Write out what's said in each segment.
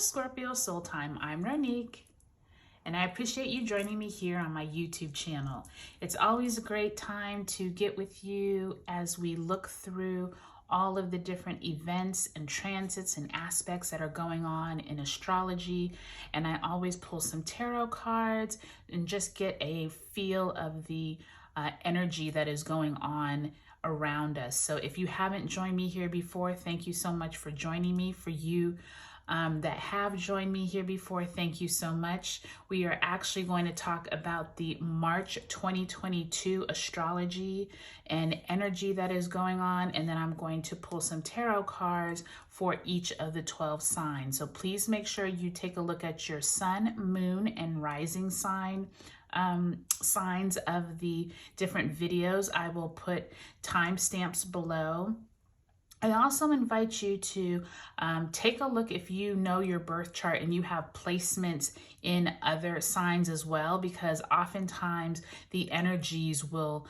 Scorpio Soul Time. I'm Ronique, and I appreciate you joining me here on my YouTube channel. It's always a great time to get with you as we look through all of the different events and transits and aspects that are going on in astrology. And I always pull some tarot cards and just get a feel of the energy that is going on around us. So if you haven't joined me here before, thank you so much for joining me. For you that have joined me here before, thank you so much. We are actually going to talk about the March 2022 astrology and energy that is going on, and then I'm going to pull some tarot cards for each of the 12 signs. So please make sure you take a look at your sun, moon, and rising sign signs of the different videos. I will put timestamps below. I also invite you to take a look if you know your birth chart and you have placements in other signs as well, because oftentimes the energies will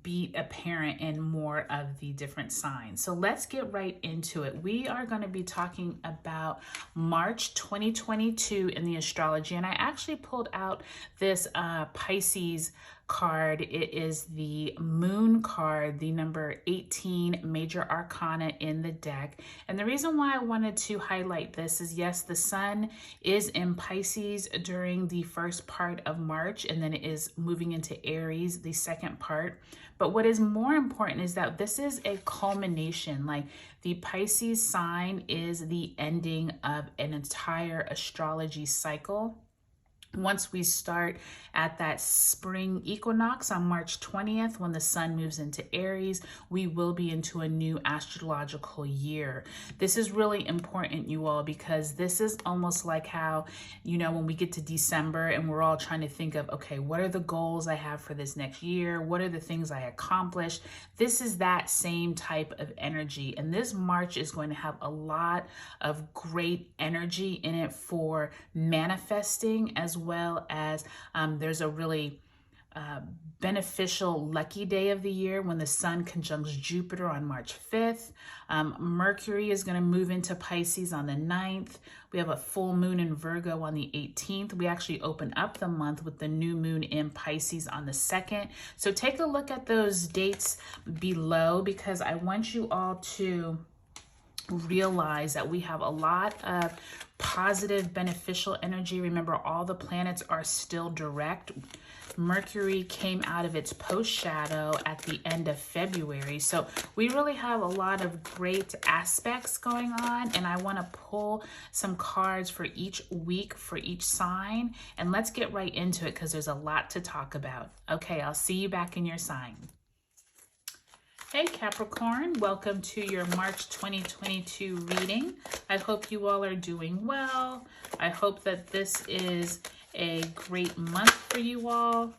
be apparent in more of the different signs. So let's get right into it. We are going to be talking about March 2022 in the astrology, and I actually pulled out this Pisces card. It is the moon card, the number 18 major arcana in the deck. And the reason why I wanted to highlight this is, yes, the sun is in Pisces during the first part of March, and then it is moving into Aries the second part. But what is more important is that this is a culmination. Like, the Pisces sign is the ending of an entire astrology cycle. Once we start at that spring equinox on March 20th, when the sun moves into Aries, we will be into a new astrological year. This is really important, you all, because this is almost like how, you know, when we get to December and we're all trying to think of, okay, what are the goals I have for this next year? What are the things I accomplished? This is that same type of energy. And this March is going to have a lot of great energy in it for manifesting, as well as there's a really beneficial lucky day of the year when the sun conjuncts Jupiter on March 5th. Mercury is going to move into Pisces on the 9th. We have a full moon in Virgo on the 18th. We actually open up the month with the new moon in Pisces on the 2nd. So take a look at those dates below, because I want you all to realize that we have a lot of positive, beneficial energy. Remember, all the planets are still direct. Mercury came out of its post shadow at the end of February. So we really have a lot of great aspects going on. And I want to pull some cards for each week for each sign. And let's get right into it, because there's a lot to talk about. Okay, I'll see you back in your sign. Hey Capricorn, welcome to your March 2022 reading. I hope you all are doing well. I hope that this is a great month for you all.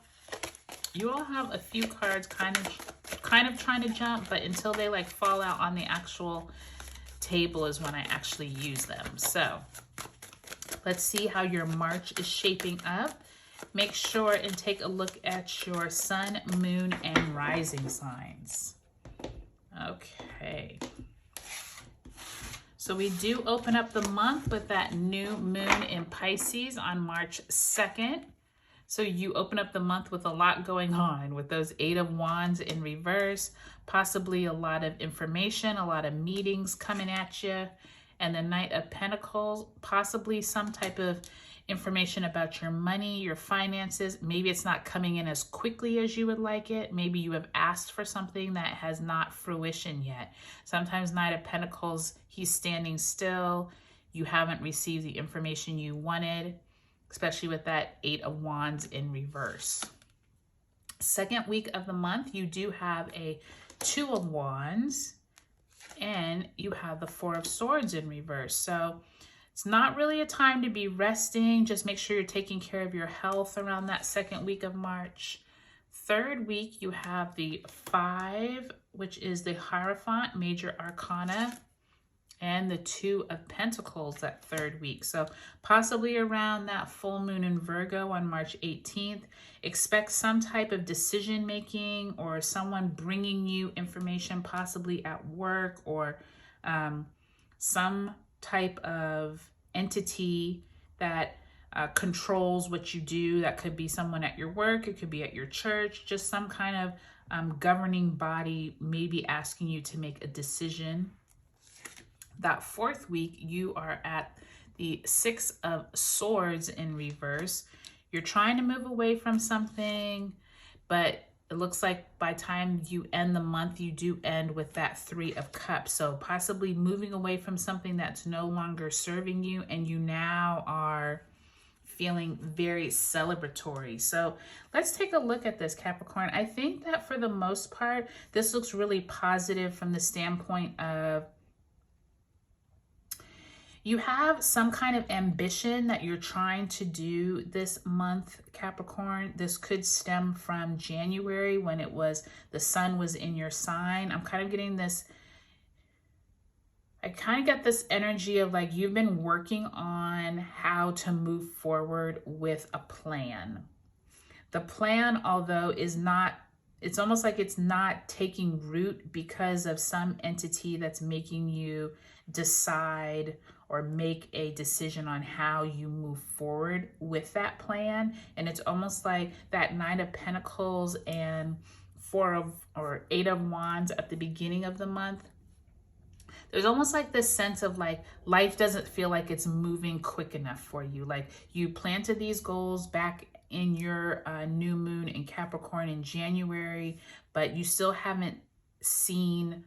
You all have a few cards kind of trying to jump, but until they like fall out on the actual table is when I actually use them. So let's see how your March is shaping up. Make sure and take a look at your sun, moon, and rising signs. Okay, so we do open up the month with that new moon in Pisces on March 2nd. So you open up the month with a lot going on, with those 8 of Wands in reverse, possibly a lot of information, a lot of meetings coming at you, and the Knight of Pentacles, possibly some type of information about your money, your finances. Maybe it's not coming in as quickly as you would like it. Maybe you have asked for something that has not fruition yet. Sometimes Knight of Pentacles, he's standing still. You haven't received the information you wanted, especially with that 8 of Wands in reverse. Second week of the month, you do have a 2 of Wands, and you have the 4 of Swords in reverse. So it's not really a time to be resting. Just make sure you're taking care of your health around that second week of March. Third week, you have the 5, which is the Hierophant, major arcana, and the 2 of Pentacles that third week. So possibly around that full moon in Virgo on March 18th, expect some type of decision making or someone bringing you information, possibly at work, or some type of entity that controls what you do. That could be someone at your work, it could be at your church, just some kind of governing body maybe asking you to make a decision. That fourth week, you are at the Six of Swords in reverse. You're trying to move away from something, but it looks like by the time you end the month, you do end with that Three of Cups. So possibly moving away from something that's no longer serving you, and you now are feeling very celebratory. So let's take a look at this, Capricorn. I think that for the most part, this looks really positive from the standpoint of you have some kind of ambition that you're trying to do this month, Capricorn. This could stem from January when it was the sun was in your sign. I'm kind of getting this, I kind of get this energy of like you've been working on how to move forward with a plan. The plan, although is not, it's almost like it's not taking root because of some entity that's making you decide or make a decision on how you move forward with that plan. And it's almost like that Nine of Pentacles and Eight of Wands at the beginning of the month. There's almost like this sense of like life doesn't feel like it's moving quick enough for you. Like you planted these goals back in your new moon in Capricorn in January, but you still haven't seen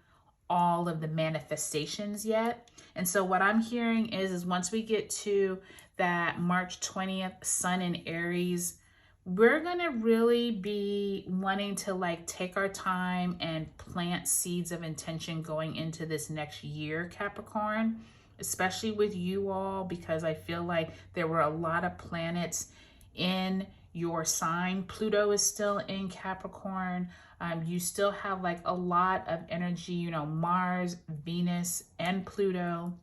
all of the manifestations yet. And so what I'm hearing is once we get to that March 20th sun in Aries, we're going to really be wanting to like take our time and plant seeds of intention going into this next year, Capricorn, especially with you all, because I feel like there were a lot of planets in your sign. Pluto is still in Capricorn. You still have like a lot of energy, you know, Mars, Venus, and Pluto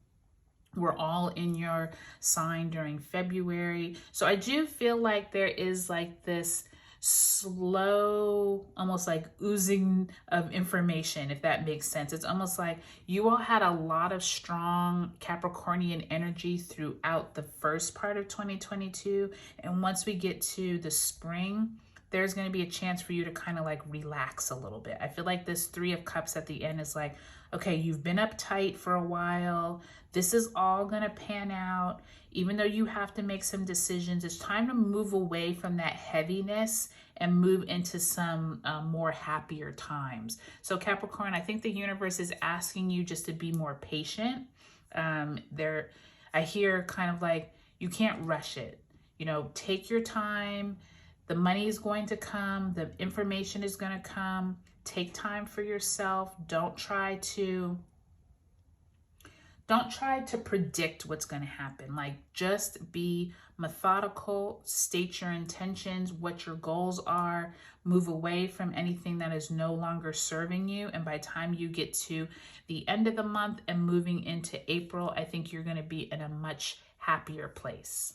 were all in your sign during February. So I do feel like there is like this slow, almost like oozing of information, if that makes sense. It's almost like you all had a lot of strong Capricornian energy throughout the first part of 2022. And once we get to the spring, there's going to be a chance for you to kind of like relax a little bit. I feel like this Three of Cups at the end is like, okay, you've been uptight for a while. This is all going to pan out. Even though you have to make some decisions, it's time to move away from that heaviness and move into some more happier times. So Capricorn, I think the universe is asking you just to be more patient. I hear kind of like, you can't rush it. You know, take your time. The money is going to come. The information is going to come. Take time for yourself. Don't try to predict what's going to happen. Like, just be methodical, state your intentions, what your goals are, move away from anything that is no longer serving you. And by the time you get to the end of the month and moving into April, I think you're going to be in a much happier place.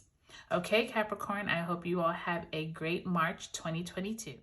Okay, Capricorn, I hope you all have a great March 2022.